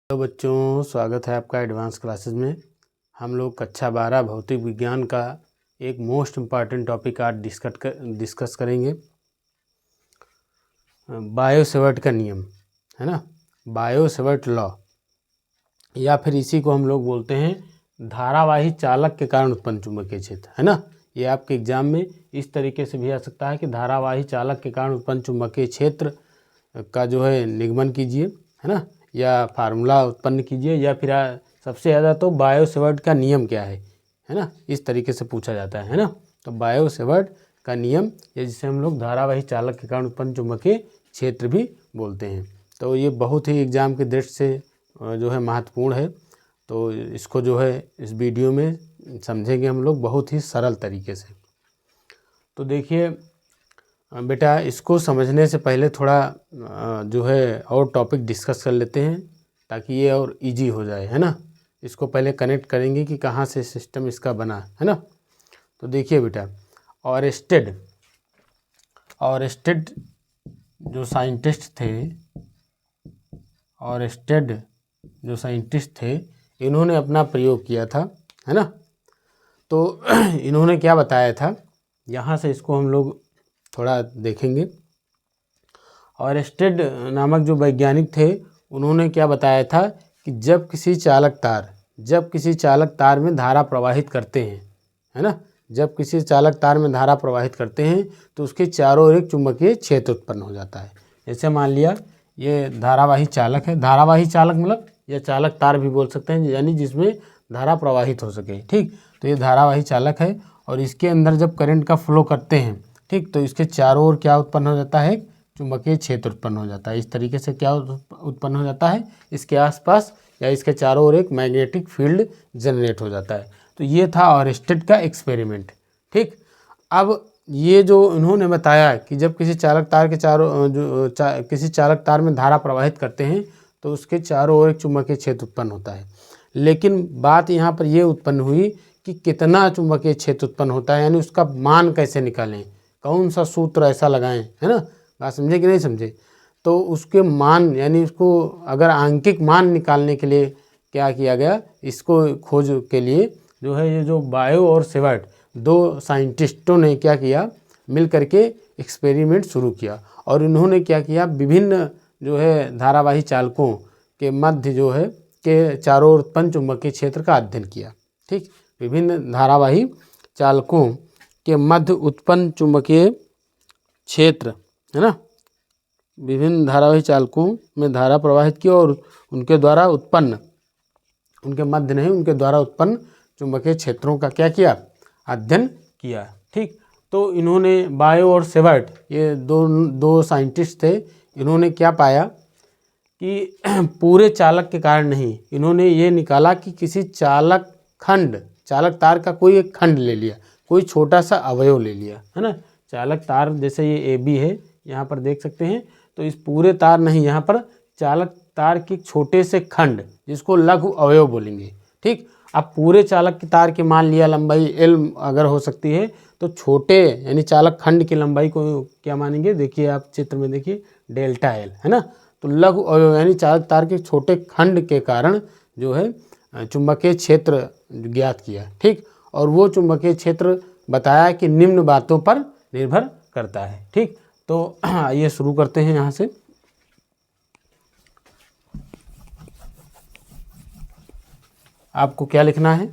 Hello बच्चों, स्वागत है आपका एडवांस क्लासेस में। हम लोग कक्षा 12 भौतिक विज्ञान का एक मोस्ट इम्पॉर्टेंट टॉपिक आज डिस्कस करेंगे। बायो-सेवर्ट का नियम है ना, बायो-सेवर्ट लॉ, या फिर इसी को हम लोग बोलते हैं धारावाही चालक के कारण उत्पन्न चुंबकीय क्षेत्र, है ना। ये आपके एग्जाम में इस तरीके से भी आ सकता है कि धारावाही चालक के कारण उत्पन्न चुंबकीय क्षेत्र का जो है निगमन कीजिए, है ना, या फार्मूला उत्पन्न कीजिए, या फिर सबसे ज़्यादा तो बायो-सेवर्ट का नियम क्या है ना, इस तरीके से पूछा जाता है ना। तो बायो-सेवर्ट का नियम, या जिसे हम लोग धारावाही चालक के कारण उत्पन्न चुंबकीय क्षेत्र भी बोलते हैं। तो ये बहुत ही एग्जाम की दृष्टि से जो है महत्वपूर्ण है। तो इसको जो है इस वीडियो में समझेंगे हम लोग बहुत ही सरल तरीके से। तो देखिए बेटा, इसको समझने से पहले थोड़ा जो है और टॉपिक डिस्कस कर लेते हैं ताकि ये और इजी हो जाए, है ना। इसको पहले कनेक्ट करेंगे कि कहाँ से सिस्टम इसका बना, है ना। तो देखिए बेटा, ऑरेस्टेड जो साइंटिस्ट थे, इन्होंने अपना प्रयोग किया था, है ना। तो इन्होंने क्या बताया था, यहाँ से इसको हम लोग थोड़ा देखेंगे। ऑरेस्टेड नामक जो वैज्ञानिक थे, उन्होंने क्या बताया था कि जब किसी चालक तार में धारा प्रवाहित करते हैं, है ना, जब किसी चालक तार में धारा प्रवाहित करते हैं तो उसके चारों ओर एक चुंबकीय क्षेत्र उत्पन्न हो जाता है। जैसे मान लिया ये धारावाही चालक है, धारावाही चालक मतलब या चालक तार भी बोल सकते हैं, यानी जिसमें धारा प्रवाहित हो सके, ठीक। तो ये धारावाही चालक है और इसके अंदर जब करंट का फ्लो करते हैं, ठीक, तो इसके चारों ओर क्या उत्पन्न हो जाता है, चुंबकीय क्षेत्र उत्पन्न हो जाता है। इस तरीके से क्या उत्पन्न हो जाता है, इसके आसपास या इसके चारों ओर एक मैग्नेटिक फील्ड जनरेट हो जाता है। तो ये था ऑरेस्टेड का एक्सपेरिमेंट, ठीक। अब ये जो इन्होंने बताया कि जब किसी चालक तार के किसी चालक तार में धारा प्रवाहित करते हैं तो उसके चारों ओर एक चुंबकीय क्षेत्र उत्पन्न होता है। लेकिन बात यहाँ पर ये उत्पन्न हुई कि कितना चुंबकीय क्षेत्र उत्पन्न होता है, यानी उसका मान कैसे निकालें, कौन सा सूत्र ऐसा लगाएं, है ना। बात समझे कि नहीं समझे। तो उसके मान, यानी उसको अगर आंकिक मान निकालने के लिए क्या किया गया, इसको खोज के लिए जो है ये जो बायो और सेवर्ट दो साइंटिस्टों ने क्या किया, मिल करके एक्सपेरिमेंट शुरू किया। और इन्होंने क्या किया, विभिन्न जो है धारावाही चालकों के मध्य जो है के चारों ओर उत्पन्न चुंबकीय क्षेत्र का अध्ययन किया, ठीक। विभिन्न धारावाही चालकों के मध्य उत्पन्न चुंबकीय क्षेत्र, है ना, विभिन्न धारावाही चालकों में धारा प्रवाहित की और उनके द्वारा उत्पन्न, उनके मध्य नहीं, उनके द्वारा उत्पन्न चुंबकीय क्षेत्रों का क्या किया, अध्ययन किया, ठीक। तो इन्होंने बायो और सेवर्ट, ये दो साइंटिस्ट थे, इन्होंने क्या पाया कि पूरे चालक के कारण नहीं, इन्होंने ये निकाला कि किसी चालक तार का कोई एक खंड ले लिया, कोई छोटा सा अवयव ले लिया, है ना। चालक तार जैसे ये AB है, यहाँ पर देख सकते हैं। तो इस पूरे तार नहीं, यहाँ पर चालक तार के छोटे से खंड, जिसको लघु अवयव बोलेंगे, ठीक। अब पूरे चालक की तार की मान लिया लंबाई L अगर हो सकती है, तो छोटे यानी चालक खंड की लंबाई को क्या मानेंगे, देखिए आप चित्र में देखिए डेल्टा L, है ना। तो लघु अवयव यानी चालक तार के छोटे खंड के कारण जो है चुंबकीय क्षेत्र ज्ञात किया, ठीक। और वो चुंबकीय क्षेत्र बताया कि निम्न बातों पर निर्भर करता है, ठीक। तो आइए शुरू करते हैं यहाँ से। आपको क्या लिखना है,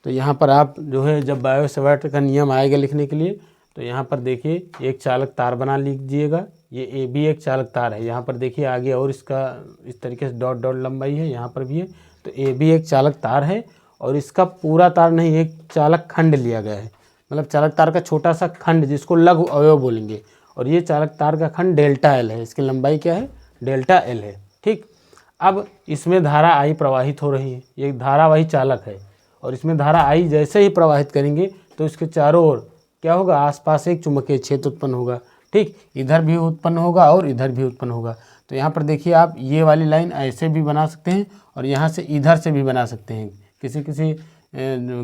तो यहाँ पर आप जो है जब बायो-सेवर्ट का नियम आएगा लिखने के लिए, तो यहाँ पर देखिए एक चालक तार बना लीजिएगा। ये AB एक चालक तार है, यहाँ पर देखिए आगे और इसका इस तरीके से डॉट डॉट लंबाई है, यहाँ पर भी है। तो AB एक चालक तार है और इसका पूरा तार नहीं, एक चालक खंड लिया गया है, मतलब चालक तार का छोटा सा खंड जिसको लघु अवयव बोलेंगे। और ये चालक तार का खंड डेल्टा L है, इसकी लंबाई क्या है, डेल्टा L है, ठीक। अब इसमें धारा I प्रवाहित हो रही है, ये धारावाही चालक है और इसमें धारा I जैसे ही प्रवाहित करेंगे तो इसके चारों ओर क्या होगा, आसपास एक चुंबकीय क्षेत्र उत्पन्न होगा, ठीक। इधर भी उत्पन्न होगा और इधर भी उत्पन्न होगा। तो यहाँ पर देखिए आप ये वाली लाइन ऐसे भी बना सकते हैं और यहाँ से इधर से भी बना सकते हैं। किसी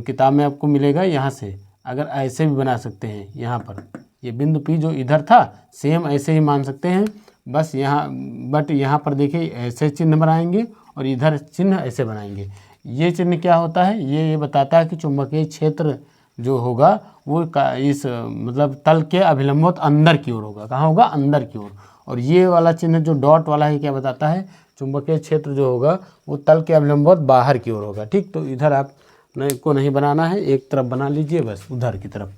किताब में आपको मिलेगा यहाँ से, अगर ऐसे भी बना सकते हैं। यहाँ पर ये बिंदु P जो इधर था सेम ऐसे ही मान सकते हैं, बस यहाँ, बट यहाँ पर देखिए ऐसे चिन्ह बनाएंगे और इधर चिन्ह ऐसे बनाएंगे। ये चिन्ह क्या होता है, ये बताता है कि चुंबकीय क्षेत्र जो होगा वो इस मतलब तल के अभिलंबवत अंदर की ओर होगा। कहाँ होगा, अंदर की ओर। और ये वाला चिन्ह जो डॉट वाला है क्या बताता है, चुंबकीय क्षेत्र जो होगा वो तल के अभिलंबवत बाहर की ओर होगा। ठीक, तो इधर आप को नहीं बनाना है, एक तरफ बना लीजिए बस, उधर की तरफ।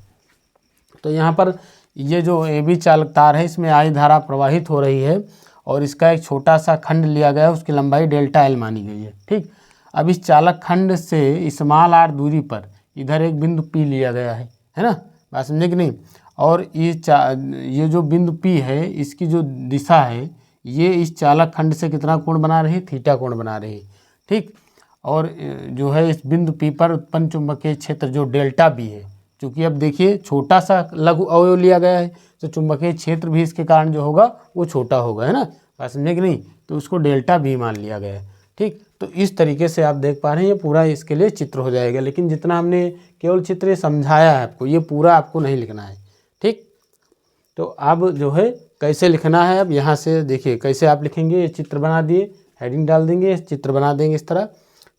तो यहाँ पर ये जो AB चालक तार है इसमें I धारा प्रवाहित हो रही है और इसका एक छोटा सा खंड लिया गया है, उसकी लंबाई डेल्टा L मानी गई है। ठीक, अब इस चालक खंड से स्मॉल r दूरी पर इधर एक बिंदु P लिया गया है ना, बात समझे कि नहीं। और ये जो बिंदु P है इसकी जो दिशा है ये इस चालक खंड से कितना कोण बना रही है, थीटा कोण बना रही है। ठीक, और जो है इस बिंदु P पर उत्पन्न चुंबकीय क्षेत्र जो डेल्टा B है, क्योंकि अब देखिए छोटा सा लघु अवयव लिया गया है तो चुंबकीय क्षेत्र भी इसके कारण जो होगा वो छोटा होगा, है ना, बात समझे कि नहीं। तो उसको डेल्टा B मान लिया गया है। ठीक, तो इस तरीके से आप देख पा रहे हैं, ये पूरा इसके लिए चित्र हो जाएगा। लेकिन जितना हमने केवल चित्र समझाया है आपको, ये पूरा आपको नहीं लिखना है। ठीक, तो अब जो है कैसे लिखना है, अब यहाँ से देखिए कैसे आप लिखेंगे। ये चित्र बना दिए, हेडिंग डाल देंगे, चित्र बना देंगे इस तरह,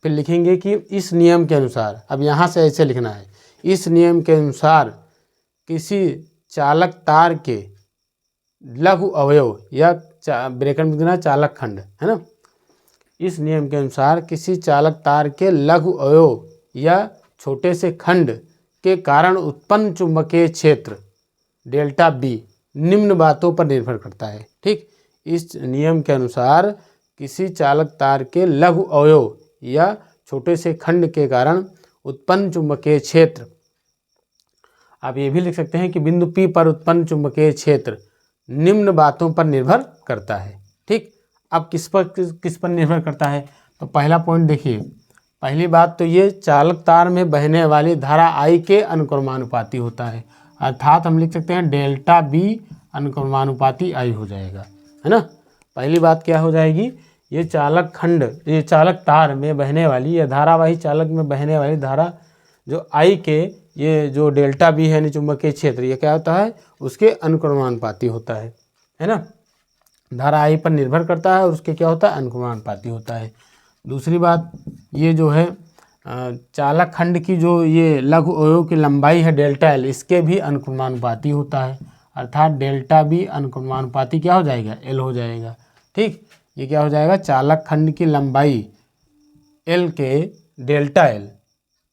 फिर लिखेंगे कि इस नियम के अनुसार, अब यहाँ से ऐसे लिखना है, इस नियम के अनुसार किसी चालक तार के लघु अवयव या ब्रैकेट में देना चालक खंड, है ना, इस नियम के अनुसार किसी चालक तार के लघु अवयव या छोटे से खंड के कारण उत्पन्न चुंबकीय क्षेत्र डेल्टा B निम्न बातों पर निर्भर करता है। ठीक, इस नियम के अनुसार किसी चालक तार के लघु अवयव या छोटे से खंड के कारण उत्पन्न चुंबकीय क्षेत्र, आप ये भी लिख सकते हैं कि बिंदु P पर उत्पन्न चुंबकीय क्षेत्र निम्न बातों पर निर्भर करता है। ठीक, अब किस पर निर्भर करता है, तो पहला पॉइंट देखिए, पहली बात तो ये चालक तार में बहने वाली धारा I के अनुक्रमानुपाती होता है, अर्थात हम लिख सकते हैं डेल्टा B अनुक्रमानुपाती I हो जाएगा, है ना। पहली बात क्या हो जाएगी, ये चालक खंड, ये चालक तार में बहने वाली या धारावाही चालक में बहने वाली धारा जो I के, ये जो डेल्टा B है चुंबकीय क्षेत्र, ये क्या होता है, उसके अनुक्रमानुपाती होता है ना। धारा I पर निर्भर करता है और उसके क्या होता है, अनुक्रमानुपाती होता है। दूसरी बात ये जो है चालक खंड की जो ये लघु अवयव की लंबाई है डेल्टा L, इसके भी अनुक्रमानुपाती होता है, अर्थात डेल्टा B अनुक्रमानुपाती क्या हो जाएगा, L हो जाएगा। ठीक, ये क्या हो जाएगा, चालक खंड की लंबाई L के डेल्टा L,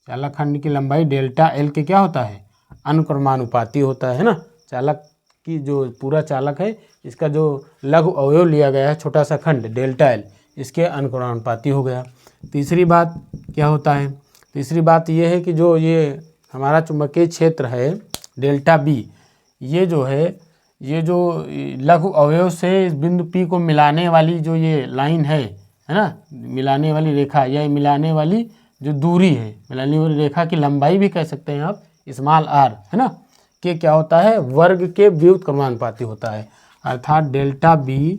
चालक खंड की लंबाई डेल्टा L के क्या होता है, अनुक्रमानुपाती होता है ना। चालक की जो पूरा चालक है इसका जो लघु अवयव लिया गया है छोटा सा खंड डेल्टा L, इसके अनुक्रमानुपाती हो गया। तीसरी बात क्या होता है, तीसरी बात ये है कि जो ये हमारा चुंबकीय क्षेत्र है डेल्टा B, ये जो है, ये जो लघु अवयव से इस बिंदु P को मिलाने वाली जो ये लाइन है ना, मिलाने वाली रेखा या मिलाने वाली जो दूरी है, मिलाने वाली रेखा की लंबाई भी कह सकते हैं आप, स्मॉल r, है ना, कि क्या होता है, वर्ग के व्युत्क्रमानुपाती होता है, अर्थात डेल्टा B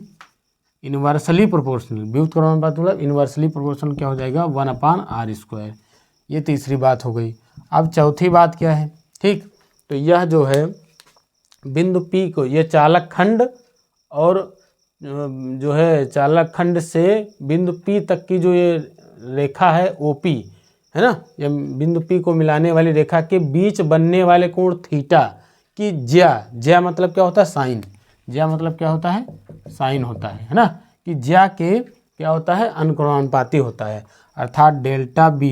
इन्वर्सली प्रोपोर्शनल, व्युत्क्रमानुपाती मतलब इन्वर्सली प्रोपोर्शनल क्या हो जाएगा, 1/r²। ये तीसरी बात हो गई। अब चौथी बात क्या है, ठीक, तो यह जो है बिंदु P को, ये चालक खंड और जो है चालक खंड से बिंदु P तक की जो ये रेखा है OP, है ना, ये बिंदु P को मिलाने वाली रेखा के बीच बनने वाले कोण थीटा की ज्या मतलब क्या होता है, साइन, ज्या मतलब क्या होता है, साइन होता है ना, कि ज्या के क्या होता है, अनुक्रमानुपाती होता है, अर्थात डेल्टा B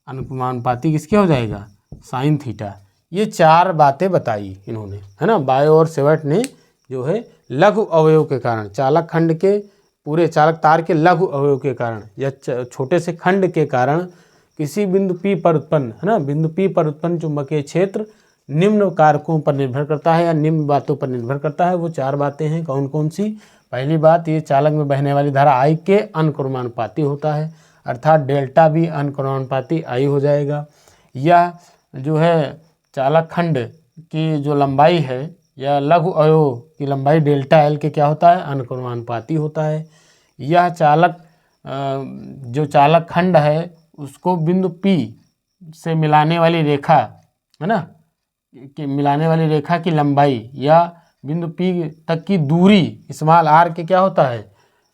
अनुक्रमानुपाती किसके हो जाएगा, साइन थीटा। ये चार बातें बताई इन्होंने, है ना, बायो और सेवर्ट ने, जो है लघु अवयव के कारण, चालक खंड के पूरे चालक तार के लघु अवयव के कारण या छोटे से खंड के कारण किसी बिंदु P पर उत्पन्न, है ना, बिंदु P पर उत्पन्न चुंबकीय क्षेत्र निम्न कारकों पर निर्भर करता है या निम्न बातों पर निर्भर करता है। वो चार बातें हैं, कौन कौन सी। पहली बात, ये चालक में बहने वाली धारा I के अनुक्रमानुपाती होता है, अर्थात डेल्टा B अनुक्रमानुपाती I हो जाएगा। या जो है चालक खंड की जो लंबाई है या लघु अवयव की लंबाई डेल्टा L के क्या होता है, अनुक्रमानुपाती होता है। यह चालक जो चालक खंड है उसको बिंदु P से मिलाने वाली रेखा, है ना, कि मिलाने वाली रेखा की लंबाई या बिंदु P तक की दूरी स्मॉल r के क्या होता है,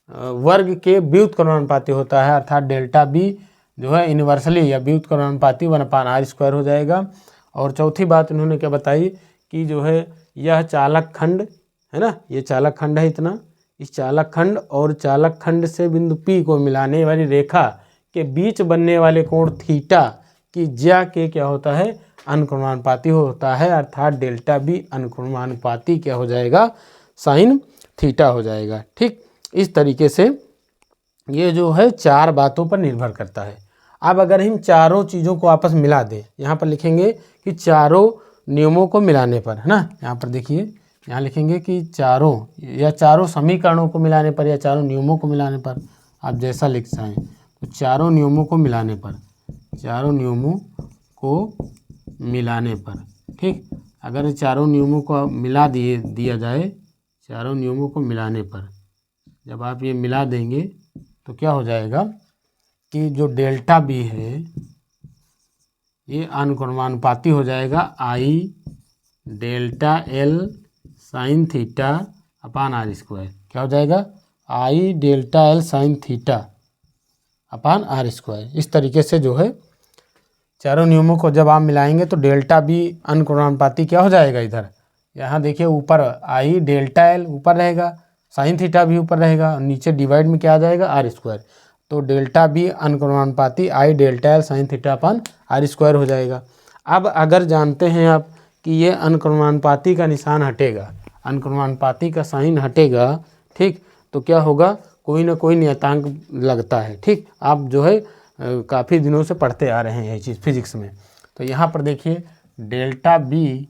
वर्ग के व्युत्क्रमानुपाती होता है, अर्थात डेल्टा बी जो है यूनिवर्सली या व्युत्क्रमानुपाती 1/r² हो जाएगा। और चौथी बात उन्होंने क्या बताई कि जो है यह चालक खंड है ना, ये चालक खंड है इतना, इस चालक खंड और चालक खंड से बिंदु P को मिलाने वाली रेखा के बीच बनने वाले कोण थीटा की ज्या के क्या होता है, अनुक्रमानुपाती होता है, अर्थात डेल्टा बी अनुक्रमानुपाती क्या हो जाएगा, साइन थीटा हो जाएगा। ठीक, इस तरीके से ये जो है 4 बातों पर निर्भर करता है। अब अगर हम चारों चीज़ों को आपस मिला दें, यहाँ पर लिखेंगे कि चारों नियमों को मिलाने पर, है ना, यहाँ पर देखिए, यहाँ लिखेंगे कि चारों समीकरणों को मिलाने पर या चारों नियमों को मिलाने पर, आप जैसा लिख चाहें, तो चारों नियमों को मिलाने पर, चारों नियमों को मिलाने पर, ठीक, अगर चारों नियमों को मिला दिया जाए, चारों नियमों को मिलाने पर जब आप ये मिला देंगे तो क्या हो जाएगा कि जो डेल्टा बी है ये अनुक्रमानुपाती हो जाएगा I delta L sine theta upon r²। क्या हो जाएगा, I delta L sine theta upon r²। इस तरीके से जो है चारों नियमों को जब आप मिलाएंगे तो डेल्टा बी अनुक्रमानुपाती क्या हो जाएगा, इधर यहाँ देखिए ऊपर आई डेल्टा एल ऊपर रहेगा, साइन थीटा भी ऊपर रहेगा, नीचे डिवाइड में क्या आ जाएगा, r²। तो डेल्टा बी अनुक्रमानुपाती I delta L sine theta upon r² हो जाएगा। अब अगर जानते हैं आप कि ये अनुक्रमानुपाती का निशान हटेगा, अनुक्रमानुपाती का साइन हटेगा, ठीक, तो क्या होगा, कोई ना कोई नियतांक लगता है। ठीक, आप जो है काफ़ी दिनों से पढ़ते आ रहे हैं ये चीज़ फिजिक्स में। तो यहाँ पर देखिए डेल्टा बी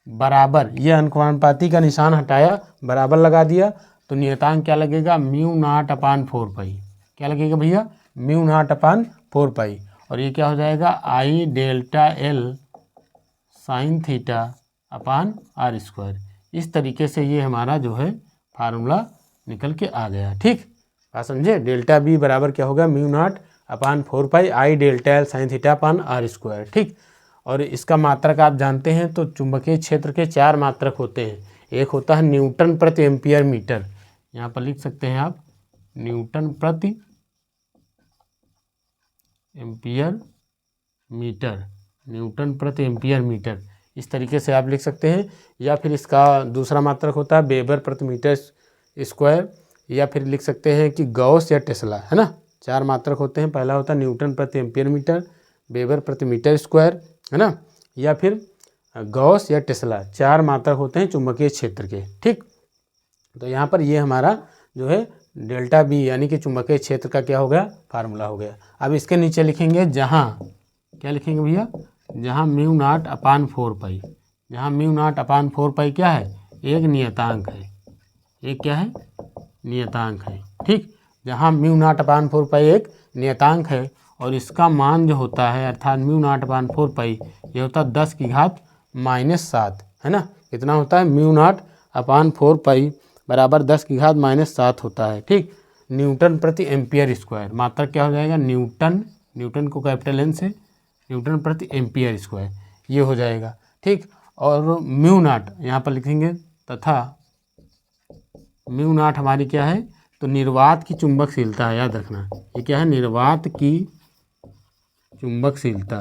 बराबर, ये अनुक्रमानुपाती का निशान हटाया, बराबर लगा दिया, तो नियतांक क्या लगेगा, μ0/4π। क्या लगेगा भैया, μ0/4π। और ये क्या हो जाएगा, I delta L sine theta upon r²। इस तरीके से ये हमारा जो है फार्मूला निकल के आ गया। ठीक, बात समझे, डेल्टा बी बराबर क्या होगा, μ0/4π I delta L sine theta upon r²। ठीक, और इसका मात्रक आप जानते हैं, तो चुंबकीय क्षेत्र के 4 मात्रक होते हैं। एक होता है न्यूटन प्रति एम्पियर मीटर, यहाँ पर लिख सकते हैं आप न्यूटन प्रति एम्पियर मीटर, न्यूटन प्रति एम्पियर मीटर, इस तरीके से आप लिख सकते हैं। या फिर इसका दूसरा मात्रक होता है वेबर प्रति मीटर स्क्वायर, या फिर लिख सकते हैं कि गॉस या टेस्ला, है ना, 4 मात्रक होते हैं। पहला होता है न्यूटन प्रति एम्पियर मीटर, वेबर प्रति मीटर स्क्वायर, है ना, या फिर गॉस या टेस्ला, 4 मात्रक होते हैं चुंबकीय क्षेत्र के। ठीक, तो यहाँ पर ये हमारा जो है डेल्टा बी यानी कि चुंबकीय क्षेत्र का क्या हो गया, फार्मूला हो गया। अब इसके नीचे लिखेंगे जहाँ, क्या लिखेंगे भैया, जहाँ μ0/4π, जहाँ μ0/4π क्या है, एक नियतांक है, एक क्या है, नियतांक है। ठीक, जहाँ μ0/4π एक नियतांक है और इसका मान जो होता है, अर्थात μ0/4π ये होता है 10⁻⁻7, है ना, कितना होता है, μ0/4π बराबर 10⁻⁻7 होता है। ठीक, न्यूटन प्रति एम्पियर स्क्वायर, मात्रक क्या हो जाएगा, न्यूटन को कैपिटल एन से, न्यूटन प्रति एम्पियर स्क्वायर ये हो जाएगा। ठीक, और μ0 यहाँ पर लिखेंगे, तथा μ0 हमारी क्या है, तो निर्वात की चुंबकशीलता है, याद रखना, ये क्या है, निर्वात की चुंबकशीलता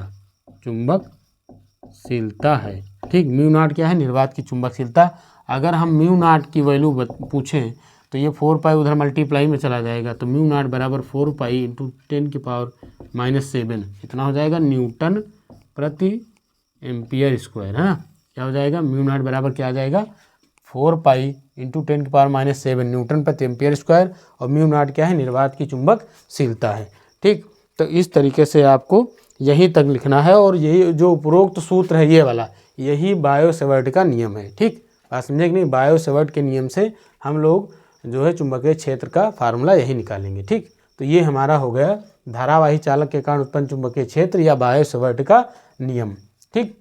है। ठीक, μ0 क्या है, निर्वात की चुंबकशीलता। अगर हम μ0 की वैल्यू पूछें तो ये 4π उधर मल्टीप्लाई में चला जाएगा, तो μ0 बराबर 4π × 10⁻⁻7 इतना हो जाएगा न्यूटन प्रति एम्पियर स्क्वायर, है ना। क्या हो जाएगा, μ0 बराबर क्या आ जाएगा, 4π × 10⁻⁻7 न्यूटन प्रति एम्पियर स्क्वायर, और μ0 क्या है, निर्वात की चुंबकशीलता है। ठीक, तो इस तरीके से आपको यहीं तक लिखना है, और यही जो उपरोक्त सूत्र है ये वाला, यही बायो-सेवर्ट का नियम है। ठीक, बात समझे कि नहीं, बायो-सेवर्ट के नियम से हम लोग जो है चुंबकीय क्षेत्र का फार्मूला यही निकालेंगे। ठीक, तो ये हमारा हो गया धारावाही चालक के कारण उत्पन्न चुंबकीय क्षेत्र या बायो-सेवर्ट का नियम। ठीक,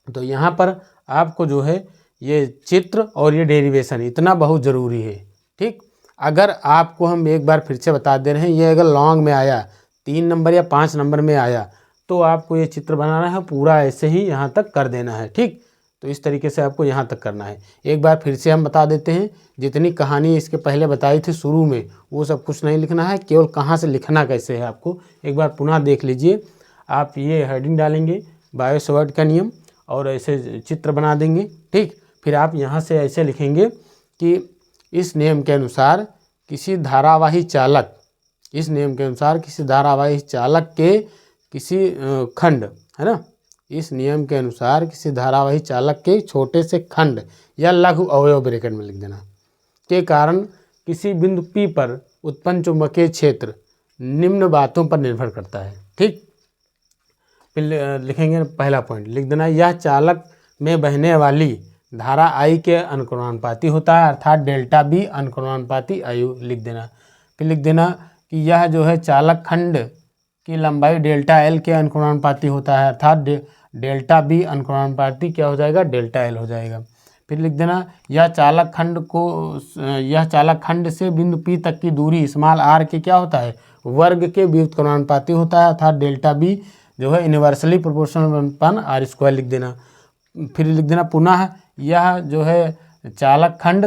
तो यहाँ पर आपको जो है ये चित्र और ये डेरिवेशन इतना बहुत ज़रूरी है। ठीक, अगर आपको हम एक बार फिर से बता दे रहे हैं, ये अगर लॉन्ग में आया, 3 नंबर या 5 नंबर में आया, तो आपको ये चित्र बनाना है, पूरा ऐसे ही यहाँ तक कर देना है। ठीक, तो इस तरीके से आपको यहाँ तक करना है। एक बार फिर से हम बता देते हैं, जितनी कहानी इसके पहले बताई थी शुरू में वो सब कुछ नहीं लिखना है, केवल कहाँ से लिखना कैसे है आपको एक बार पुनः देख लीजिए। आप ये हेडिंग डालेंगे बायो सेवर्ट का नियम और ऐसे चित्र बना देंगे, ठीक। फिर आप यहाँ से ऐसे लिखेंगे कि इस नियम के अनुसार किसी धारावाही चालक, इस नियम के अनुसार किसी धारावाही चालक के किसी खंड, है ना, इस नियम के अनुसार किसी धारावाही चालक के छोटे से खंड या लघु अवयव ब्रैकेट में लिख देना के कारण किसी बिंदु P पर उत्पन्न चुंबकीय क्षेत्र निम्न बातों पर निर्भर करता है, ठीक। फिर लिखेंगे पहला पॉइंट लिख देना, यह चालक में बहने वाली धारा I के अनुक्रमानुपाती होता है, अर्थात डेल्टा B अनुक्रमानुपाती आयु लिख देना। फिर लिख देना कि यह जो है चालक खंड की लंबाई डेल्टा L के अनुक्रमानुपाती होता है, अर्थात डेल्टा B अनुक्रमानुपाती क्या हो जाएगा, डेल्टा L हो जाएगा। फिर लिख देना यह चालक खंड से बिंदु P तक की दूरी स्मॉल r के क्या होता है, वर्ग के व्युत्क्रमानुपाती होता है, अर्थात डेल्टा B जो है यूनिवर्सली प्रोपोर्शनल अपन r स्क्वायर लिख देना। फिर लिख देना पुनः यह जो है चालक खंड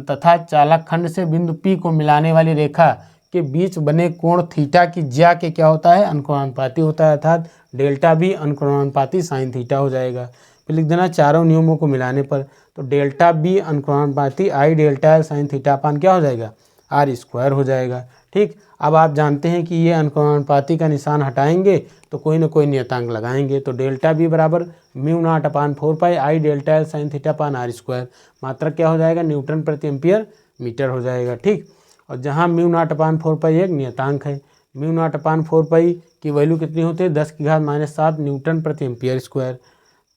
तथा चालक खंड से बिंदु P को मिलाने वाली रेखा के बीच बने कोण थीटा की ज्या के क्या होता है, अनुक्रमानुपाती होता है, अर्थात डेल्टा B अनुक्रमानुपाती साइन थीटा हो जाएगा। फिर लिख देना चारों नियमों को मिलाने पर तो delta B अनुक्रमानुपाती I delta L sign theta अपान क्या हो जाएगा, r स्क्वायर हो जाएगा, ठीक। अब आप जानते हैं कि ये अनुक्रमानुपाती का निशान हटाएंगे तो कोई ना कोई नियतांक लगाएंगे, तो डेल्टा B बराबर mu naught upon 4 pi I delta L sign theta upon r square, मात्रक क्या हो जाएगा, न्यूटन प्रति एम्पियर मीटर हो जाएगा, ठीक। और जहाँ म्यू नॉट अपान 4 पाई एक नियतांक है, म्यू नॉट अपान 4 पाई की वैल्यू कितनी होती है, 10⁻⁷ न्यूटन प्रति एम्पियर स्क्वायर,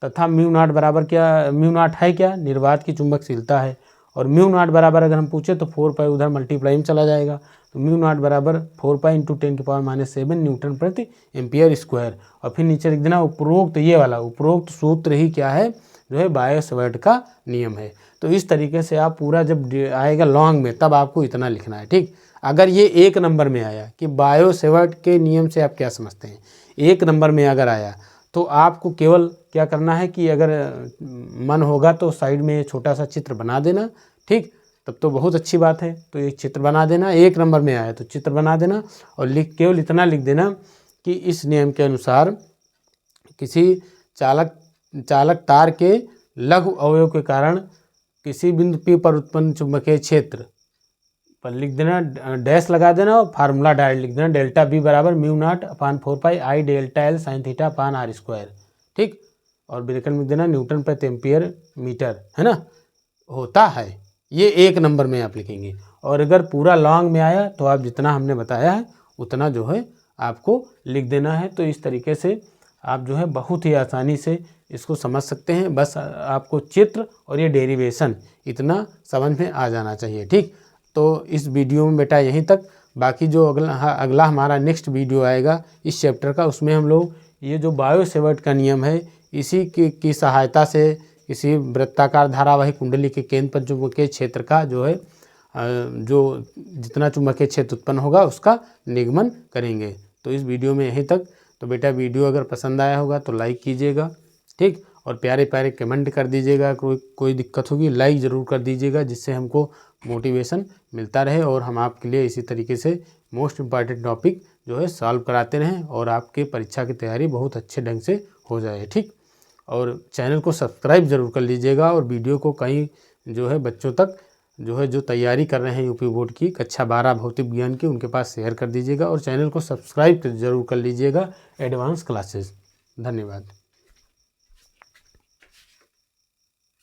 तथा म्यू नॉट बराबर क्या, म्यू नॉट है क्या, निर्वात की चुंबकशीलता है, और म्यू नॉट बराबर अगर हम पूछे तो 4 पाई उधर मल्टीप्लाई में चला जाएगा, तो म्यू नॉट बराबर 4 पाई इंटू 10⁻⁷ न्यूटन प्रति एम्पियर स्क्वायर। और फिर नीचे लिख देना उपरोक्त, ये वाला उपरोक्त सूत्र ही क्या है, जो है बायो सेवर्ट का नियम है। तो इस तरीके से आप पूरा जब आएगा लॉन्ग में तब आपको इतना लिखना है, ठीक। अगर ये 1 नंबर में आया कि बायो सेवर्ट के नियम से आप क्या समझते हैं, 1 नंबर में अगर आया तो आपको केवल क्या करना है कि अगर मन होगा तो साइड में छोटा सा चित्र बना देना, ठीक, तब तो बहुत अच्छी बात है। तो एक चित्र बना देना, 1 नंबर में आया तो चित्र बना देना और केवल इतना लिख देना कि इस नियम के अनुसार किसी चालक तार के लघु अवयव के कारण किसी बिंदु P पर उत्पन्न चुंबकीय क्षेत्र पर लिख देना, डैश लगा देना और फार्मूला डायरेक्ट लिख देना, डेल्टा B बराबर mu naught upon 4 pi I delta L sign theta upon r square, ठीक। और ब्रैकेट में देना न्यूटन प्रति एम्पियर मीटर, है ना, होता है। ये 1 नंबर में आप लिखेंगे। और अगर पूरा लॉन्ग में आया तो आप जितना हमने बताया है उतना जो है आपको लिख देना है। तो इस तरीके से आप जो है बहुत ही आसानी से इसको समझ सकते हैं। बस आपको चित्र और ये डेरिवेशन इतना समझ में आ जाना चाहिए, ठीक। तो इस वीडियो में बेटा यहीं तक, बाकी जो अगला हमारा नेक्स्ट वीडियो आएगा इस चैप्टर का, उसमें हम लोग ये जो बायो सेवर्ट का नियम है इसी की सहायता से किसी वृत्ताकार धारावाही कुंडली के केंद्र पर चुंबकीय क्षेत्र का जो है जो जितना चुंबकीय क्षेत्र उत्पन्न होगा उसका निगमन करेंगे। तो इस वीडियो में यहीं तक। तो बेटा वीडियो अगर पसंद आया होगा तो लाइक कीजिएगा, ठीक, और प्यारे प्यारे कमेंट कर दीजिएगा। कोई दिक्कत होगी लाइक ज़रूर कर दीजिएगा, जिससे हमको मोटिवेशन मिलता रहे और हम आपके लिए इसी तरीके से मोस्ट इम्पॉर्टेंट टॉपिक जो है सॉल्व कराते रहें और आपके परीक्षा की तैयारी बहुत अच्छे ढंग से हो जाए, ठीक। और चैनल को सब्सक्राइब ज़रूर कर लीजिएगा और वीडियो को कहीं जो है बच्चों तक जो तैयारी कर रहे हैं यूपी बोर्ड की कक्षा 12 भौतिक विज्ञान की, उनके पास शेयर कर दीजिएगा और चैनल को सब्सक्राइब ज़रूर कर लीजिएगा एडवांस क्लासेस। धन्यवाद।